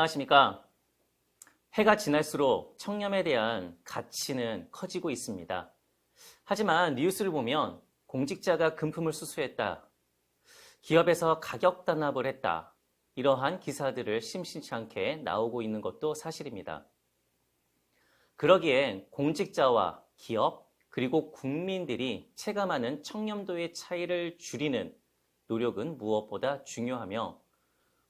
안녕하십니까. 해가 지날수록 청렴에 대한 가치는 커지고 있습니다. 하지만 뉴스를 보면 공직자가 금품을 수수했다, 기업에서 가격 단합을 했다, 이러한 기사들을 심심치 않게 나오고 있는 것도 사실입니다. 그러기엔 공직자와 기업 그리고 국민들이 체감하는 청렴도의 차이를 줄이는 노력은 무엇보다 중요하며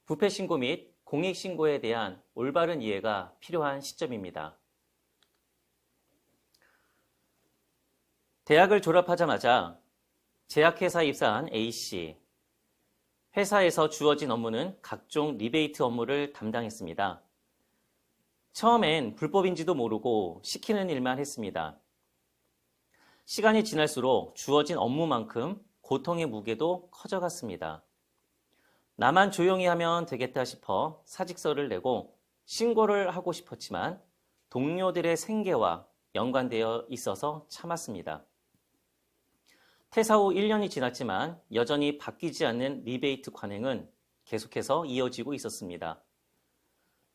부패 신고 및 공익 신고에 대한 올바른 이해가 필요한 시점입니다. 대학을 졸업하자마자 제약회사에 입사한 A씨. 회사에서 주어진 업무는 각종 리베이트 업무를 담당했습니다. 처음엔 불법인지도 모르고 시키는 일만 했습니다. 시간이 지날수록 주어진 업무만큼 고통의 무게도 커져갔습니다. 나만 조용히 하면 되겠다 싶어 사직서를 내고 신고를 하고 싶었지만 동료들의 생계와 연관되어 있어서 참았습니다. 퇴사 후 1년이 지났지만 여전히 바뀌지 않는 리베이트 관행은 계속해서 이어지고 있었습니다.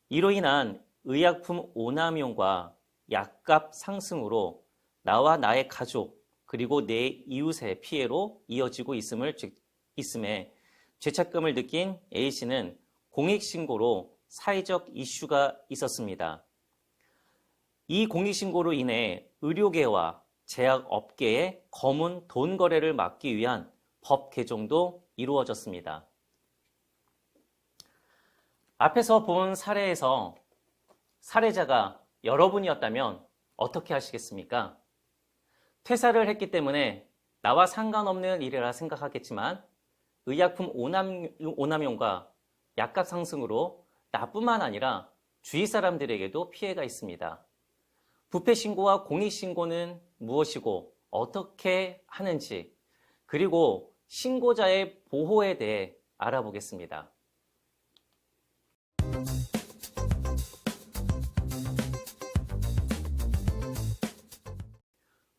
이로 인한 의약품 오남용과 약값 상승으로 나와 나의 가족 그리고 내 이웃의 피해로 이어지고 있음에 죄책감을 느낀 A씨는 공익신고로 사회적 이슈가 있었습니다. 이 공익신고로 인해 의료계와 제약업계의 검은 돈 거래를 막기 위한 법 개정도 이루어졌습니다. 앞에서 본 사례에서 사례자가 여러분이었다면 어떻게 하시겠습니까? 퇴사를 했기 때문에 나와 상관없는 일이라 생각하겠지만 의약품 오남용과 약값 상승으로 나뿐만 아니라 주위 사람들에게도 피해가 있습니다. 부패 신고와 공익 신고는 무엇이고 어떻게 하는지, 그리고 신고자의 보호에 대해 알아보겠습니다.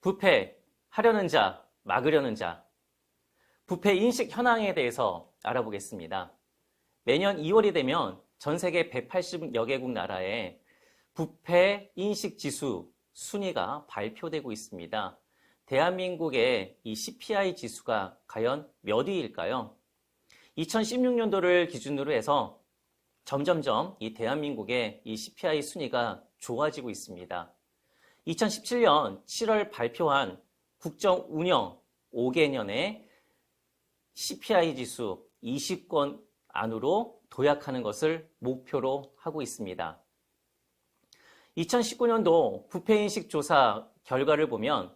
부패하려는 자, 막으려는 자. 부패 인식 현황에 대해서 알아보겠습니다. 매년 2월이 되면 전 세계 180여 개국 나라에 부패 인식 지수 순위가 발표되고 있습니다. 대한민국의 이 CPI 지수가 과연 몇 위일까요? 2016년도를 기준으로 해서 점점점 이 대한민국의 이 CPI 순위가 좋아지고 있습니다. 2017년 7월 발표한 국정운영 5개년의 CPI 지수 20권 안으로 도약하는 것을 목표로 하고 있습니다. 2019년도 부패인식 조사 결과를 보면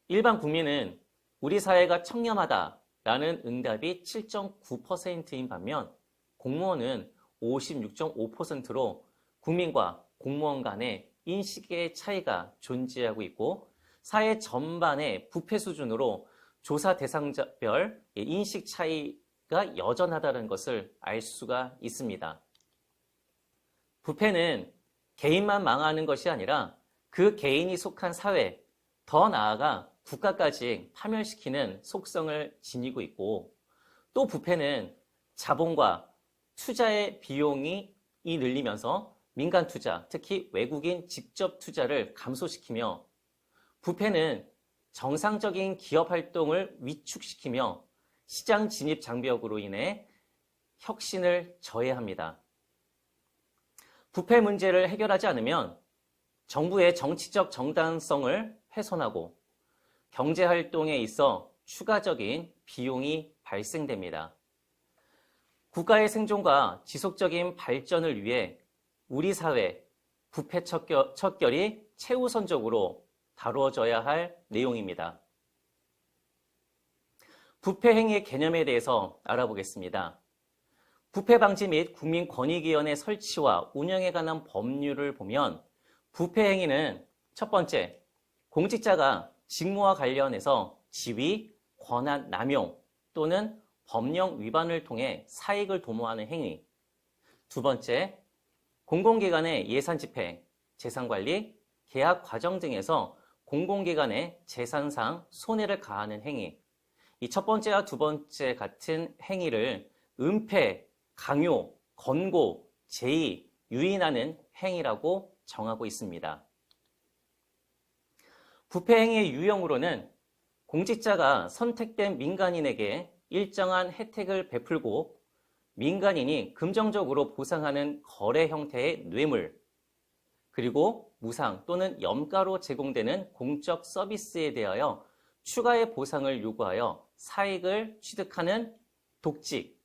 일반 국민은 우리 사회가 청렴하다라는 응답이 7.9%인 반면 공무원은 56.5%로 국민과 공무원 간의 인식의 차이가 존재하고 있고 사회 전반의 부패 수준으로 조사 대상자별 인식 차이가 여전하다는 것을 알 수가 있습니다. 부패는 개인만 망하는 것이 아니라 그 개인이 속한 사회, 더 나아가 국가까지 파멸시키는 속성을 지니고 있고, 또 부패는 자본과 투자의 비용이 늘리면서 민간 투자, 특히 외국인 직접 투자를 감소시키며, 부패는 정상적인 기업 활동을 위축시키며 시장 진입 장벽으로 인해 혁신을 저해합니다. 부패 문제를 해결하지 않으면 정부의 정치적 정당성을 훼손하고 경제 활동에 있어 추가적인 비용이 발생됩니다. 국가의 생존과 지속적인 발전을 위해 우리 사회 부패 척결이 최우선적으로 다루어져야 할 내용입니다. 부패 행위의 개념에 대해서 알아보겠습니다. 부패 방지 및 국민권익위원회 설치와 운영에 관한 법률을 보면 부패 행위는 첫 번째, 공직자가 직무와 관련해서 지위, 권한 남용 또는 법령 위반을 통해 사익을 도모하는 행위. 두 번째, 공공기관의 예산 집행, 재산관리, 계약 과정 등에서 공공기관의 재산상 손해를 가하는 행위. 이 첫 번째와 두 번째 같은 행위를 은폐, 강요, 권고, 제2 유인하는 행위라고 정하고 있습니다. 부패 행위의 유형으로는 공직자가 선택된 민간인에게 일정한 혜택을 베풀고 민간인이 금정적으로 보상하는 거래 형태의 뇌물, 그리고 무상 또는 염가로 제공되는 공적 서비스에 대하여 추가의 보상을 요구하여 사익을 취득하는 독직,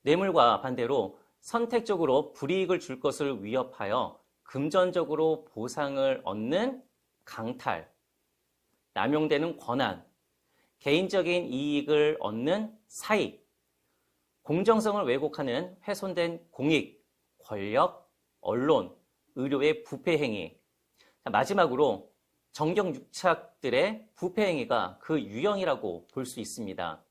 뇌물과 반대로 선택적으로 불이익을 줄 것을 위협하여 금전적으로 보상을 얻는 강탈, 남용되는 권한, 개인적인 이익을 얻는 사익, 공정성을 왜곡하는 훼손된 공익, 권력, 언론, 의료의 부패 행위. 마지막으로 정경유착들의 부패 행위가 그 유형이라고 볼 수 있습니다.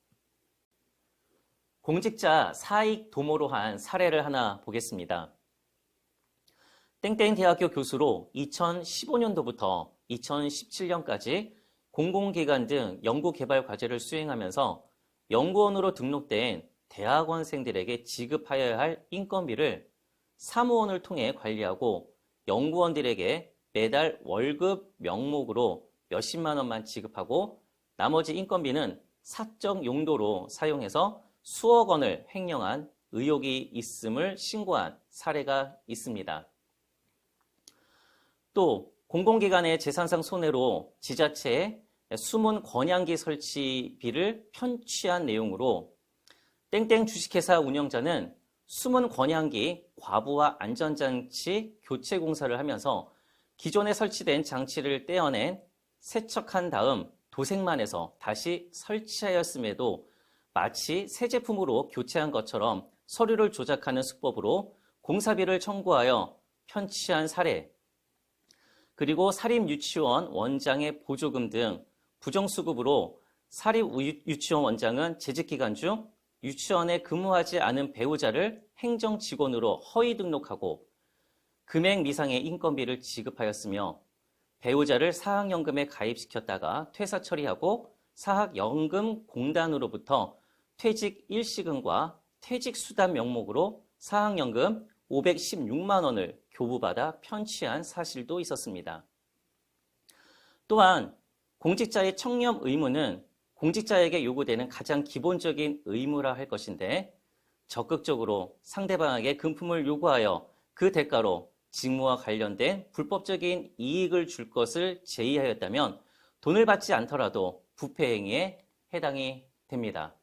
공직자 사익 도모로 한 사례를 하나 보겠습니다. 땡땡 대학교 교수로 2015년도부터 2017년까지 공공기관 등 연구개발 과제를 수행하면서 연구원으로 등록된 대학원생들에게 지급하여야 할 인건비를 사무원을 통해 관리하고 연구원들에게 매달 월급 명목으로 몇십만 원만 지급하고 나머지 인건비는 사적 용도로 사용해서 수억 원을 횡령한 의혹이 있음을 신고한 사례가 있습니다. 또 공공기관의 재산상 손해로 지자체에 숨은 권양기 설치비를 편취한 내용으로 땡땡 주식회사 운영자는 숨은 권양기 과부하 안전장치 교체 공사를 하면서 기존에 설치된 장치를 떼어낸 세척한 다음 도색만 해서 다시 설치하였음에도 마치 새 제품으로 교체한 것처럼 서류를 조작하는 수법으로 공사비를 청구하여 편취한 사례, 그리고 사립유치원 원장의 보조금 등 부정수급으로 사립유치원 원장은 재직기간 중 유치원에 근무하지 않은 배우자를 행정직원으로 허위 등록하고 금액 미상의 인건비를 지급하였으며 배우자를 사학연금에 가입시켰다가 퇴사 처리하고 사학연금공단으로부터 퇴직 일시금과 퇴직수단 명목으로 사학연금 516만 원을 교부받아 편취한 사실도 있었습니다. 또한 공직자의 청렴 의무는 공직자에게 요구되는 가장 기본적인 의무라 할 것인데 적극적으로 상대방에게 금품을 요구하여 그 대가로 직무와 관련된 불법적인 이익을 줄 것을 제의하였다면 돈을 받지 않더라도 부패 행위에 해당이 됩니다.